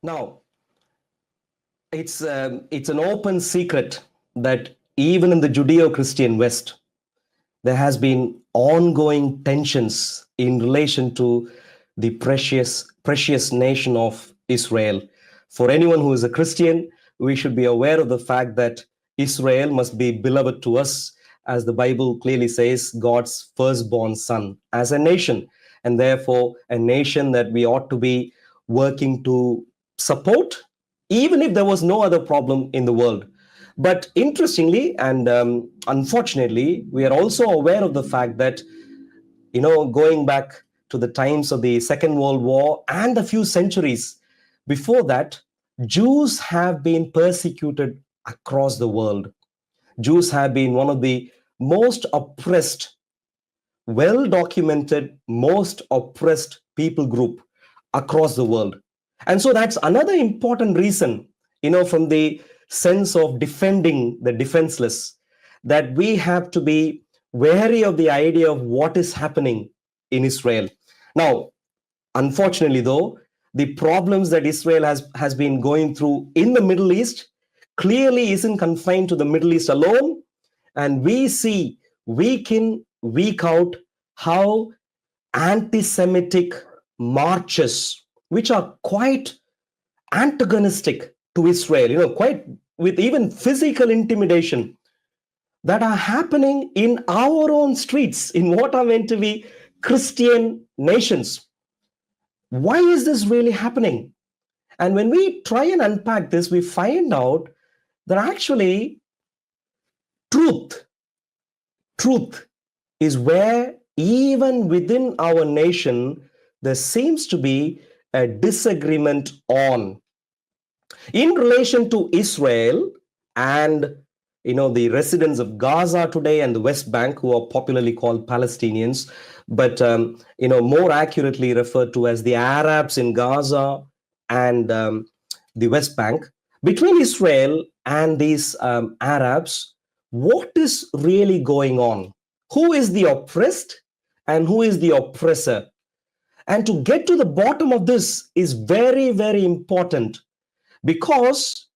Now, it's an open secret that even in the Judeo-Christian West, there has been ongoing tensions in relation to the precious nation of Israel. For anyone who is a Christian, we should be aware of the fact that Israel must be beloved to us, as the Bible clearly says, God's firstborn son, as a nation, and therefore a nation that we ought to be working to support, even if there was no other problem in the world. But interestingly and unfortunately, we are also aware of the fact that, going back to the times of the Second World War and a few centuries before that, Jews have been persecuted across the world. Jews have been one of the most oppressed, well-documented, most oppressed people group across the world. And so that's another important reason, from the sense of defending the defenseless, that we have to be wary of the idea of what is happening in Israel. Now, unfortunately, though, the problems that Israel has been going through in the Middle East clearly isn't confined to the Middle East alone. And we see week in, week out, how anti-Semitic marches, which are quite antagonistic to Israel, quite with even physical intimidation, that are happening in our own streets, in what are meant to be Christian nations. Why is this really happening? And when we try and unpack this, we find out that actually truth is where, even within our nation, there seems to be a disagreement on. In relation to Israel and the residents of Gaza today and the West Bank, who are popularly called Palestinians, but more accurately referred to as the Arabs in Gaza and the West Bank, between Israel and these Arabs, what is really going on? Who is the oppressed and who is the oppressor? And to get to the bottom of this is very, very important, because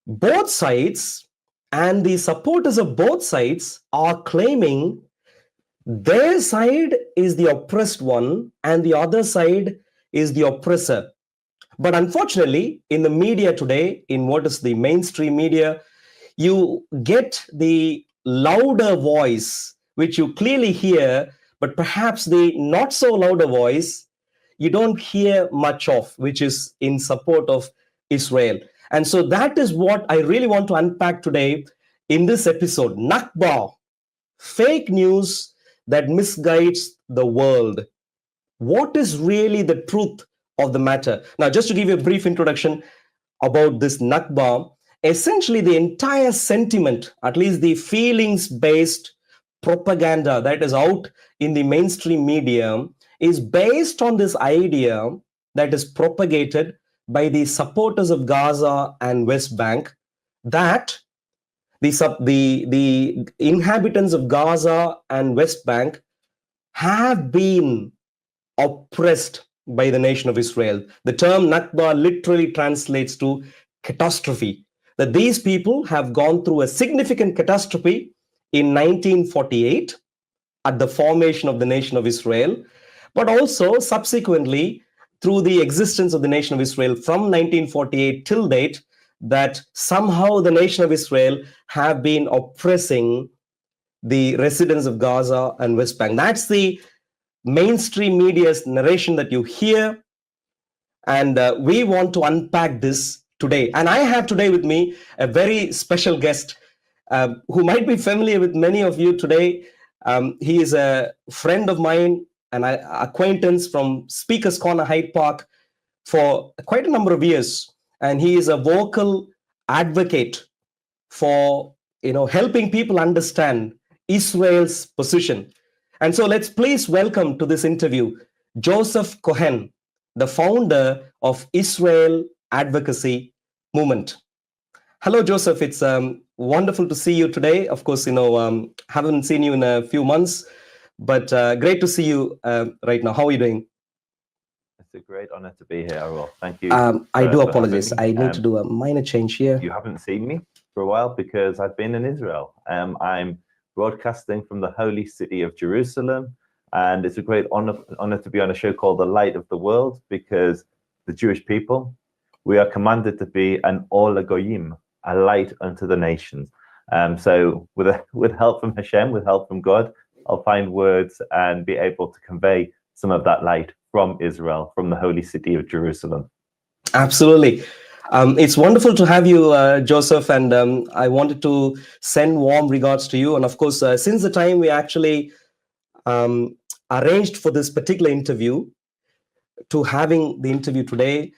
both sides and the supporters of both sides are claiming their side is the oppressed one and the other side is the oppressor. But unfortunately, in the media today, in what is the mainstream media, you get the louder voice, which you clearly hear, but perhaps the not so louder voice you don't hear much of, which is in support of Israel. And so that is what I really want to unpack today in this episode. Nakba, fake news that misguides the world. What is really the truth of the matter? Now, just to give you a brief introduction about this Nakba, essentially the entire sentiment, at least the feelings-based propaganda that is out in the mainstream media, is based on this idea that is propagated by the supporters of Gaza and West Bank, that the inhabitants of Gaza and West Bank have been oppressed by the nation of Israel. The term Nakba literally translates to catastrophe, that these people have gone through a significant catastrophe in 1948 at the formation of the nation of Israel, but also subsequently through the existence of the nation of Israel from 1948 till date, that somehow the nation of Israel have been oppressing the residents of Gaza and West Bank. That's the mainstream media's narration that you hear. And we want to unpack this today. And I have today with me a very special guest who might be familiar with many of you today. He is a friend of mine, an acquaintance from Speaker's Corner, Hyde Park, for quite a number of years. And he is a vocal advocate for helping people understand Israel's position. And so let's please welcome to this interview Joseph Cohen, the founder of Israel Advocacy Movement. Hello, Joseph. It's wonderful to see you today. Of course, haven't seen you in a few months, but great to see you right now. How are you doing? It's a great honor to be here, Arul. Thank you. I do apologize. I need to do a minor change here. You haven't seen me for a while because I've been in Israel. I'm broadcasting from the holy city of Jerusalem, and it's a great honor to be on a show called The Light of the World, because the Jewish people, we are commanded to be an Or LaGoyim, a light unto the nations. So with help from Hashem, with help from God, I'll find words and be able to convey some of that light from Israel, from the holy city of Jerusalem. Absolutely. It's wonderful to have you, Joseph, and I wanted to send warm regards to you. And of course, since the time we actually arranged for this particular interview to having the interview today,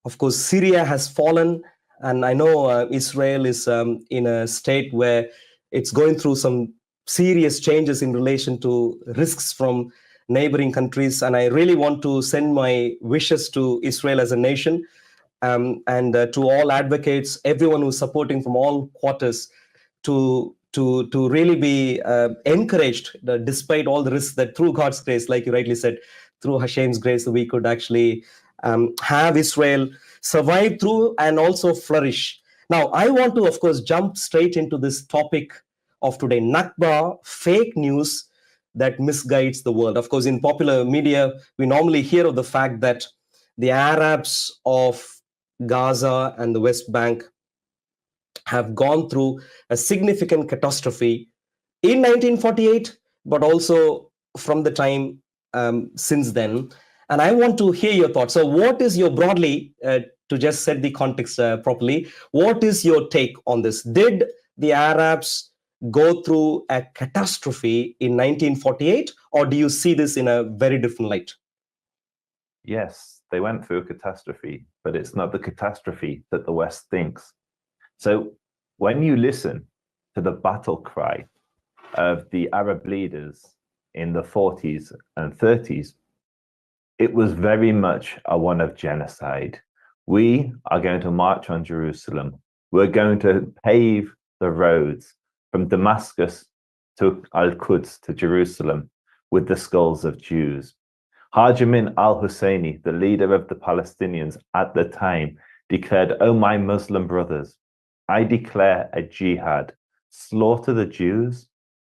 of course, Syria has fallen, and I know Israel is in a state where it's going through some serious changes in relation to risks from neighboring countries. And I really want to send my wishes to Israel as a nation, and to all advocates, everyone who's supporting from all quarters, to really be encouraged, despite all the risks, that through God's grace, like you rightly said, through Hashem's grace, we could actually have Israel survive through and also flourish. Now, I want to, of course, jump straight into this topic of today: Nakba, fake news that misguides the world. Of course, in popular media, we normally hear of the fact that the Arabs of Gaza and the West Bank have gone through a significant catastrophe in 1948, but also from the time since then. And I want to hear your thoughts. So what is your, broadly, to just set the context properly, what is your take on this? Did the Arabs go through a catastrophe in 1948, or do you see this in a very different light? Yes, they went through a catastrophe, but it's not the catastrophe that the West thinks. So when you listen to the battle cry of the Arab leaders in the 40s and 30s, it was very much a one of genocide. We are going to march on Jerusalem. We're going to pave the roads from Damascus to Al-Quds to Jerusalem with the skulls of Jews. Hajamin al-Husseini, the leader of the Palestinians at the time, declared, "Oh, my Muslim brothers, I declare a jihad. Slaughter the Jews,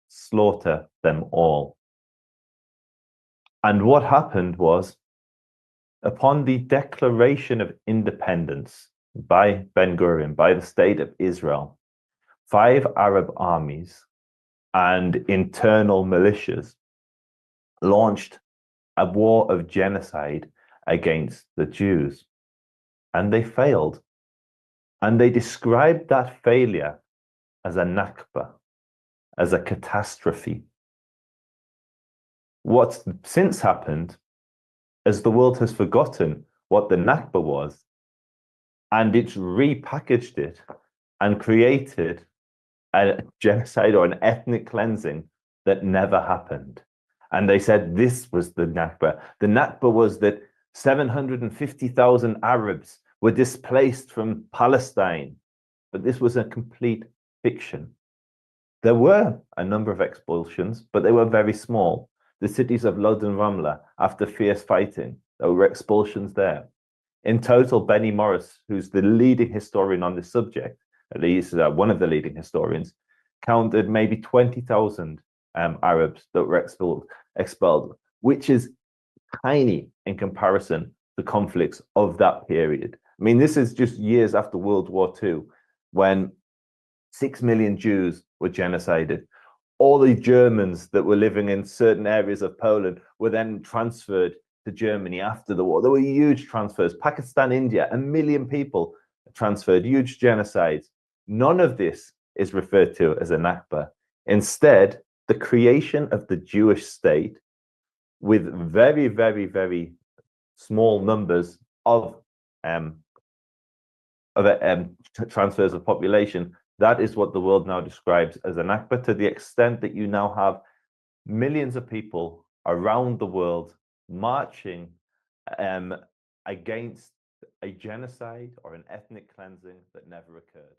slaughter them all." And what happened was, upon the declaration of independence by Ben-Gurion, by the state of Israel, 5 Arab armies and internal militias launched a war of genocide against the Jews. And they failed. And they described that failure as a Nakba, as a catastrophe. What's since happened, as the world has forgotten what the Nakba was, and it's repackaged it and created a genocide or an ethnic cleansing that never happened. And they said this was the Nakba. The Nakba was that 750,000 Arabs were displaced from Palestine, but this was a complete fiction. There were a number of expulsions, but they were very small. The cities of Lod and Ramla, after fierce fighting, there were expulsions there. In total, Benny Morris, who's the leading historian on this subject, at least one of the leading historians, counted maybe 20,000 Arabs that were expelled, which is tiny in comparison to conflicts of that period. I mean, this is just years after World War II, when 6 million Jews were genocided. All the Germans that were living in certain areas of Poland were then transferred to Germany after the war. There were huge transfers. Pakistan, India, 1 million people transferred, huge genocides. None of this is referred to as a Nakba. Instead, the creation of the Jewish state with very, very, very small numbers of transfers of population That is what the world now describes as a Nakba, to the extent that you now have millions of people around the world marching against a genocide or an ethnic cleansing that never occurred.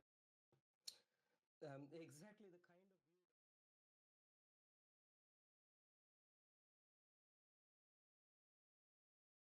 Exactly.